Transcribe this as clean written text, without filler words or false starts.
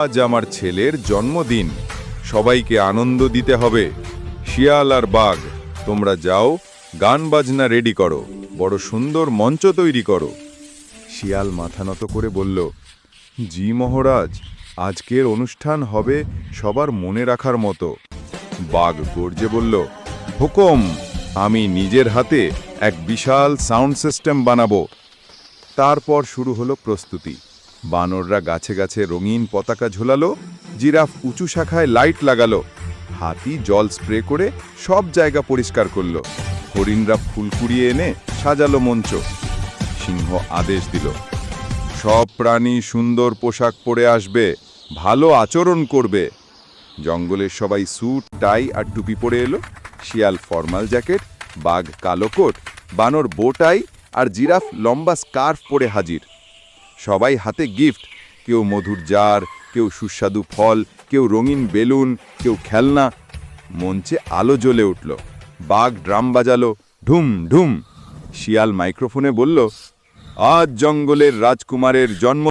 আজ আমার ছেলের জন্মদিন, সবাইকে আনন্দ দিতে হবে। শিয়াল আর বাঘ, তোমরা যাও, গান বাজনা রেডি করো, বড় সুন্দর মঞ্চ তৈরি করো। শিয়াল মাথা নত করে বলল, জি মহারাজ, আজকের অনুষ্ঠান হবে সবার মনে রাখার মতো। বাঘ গর্জে বলল, হুকুম, আমি নিজের হাতে এক বিশাল সাউন্ড সিস্টেম বানাবো। তারপর শুরু হলো প্রস্তুতি। বানররা গাছে গাছে রঙিন পতাকা ঝোলালো, জিরাফ উঁচু শাখায় লাইট লাগালো, হাতি জল স্প্রে করে সব জায়গা পরিষ্কার করলো, হরিণরা ফুল কুড়িয়ে এনে সাজালো মঞ্চ। সিংহ আদেশ দিল, সব প্রাণী সুন্দর পোশাক পরে আসবে, ভালো আচরণ করবে। জঙ্গলের সবাই স্যুট টাই আর টুপি পরে এলো। শিয়াল ফর্মাল জ্যাকেট, বাঘ কালো কোট, বানর বোটাই আর জিরাফ লম্বা স্কার্ফ পরে হাজির। সবাই হাতে গিফট, কেউ মধুর জার, কেউ সুস্বাদু ফল, কেউ রঙিন বেলুন, কেউ খেলনা। মঞ্চে আলো জ্বলে উঠল, বাঘ ড্রাম বাজালো, ঢুম ঢুম। শিয়াল মাইক্রোফোনে বলল, আজ জঙ্গলের রাজকুমারের জন্ম।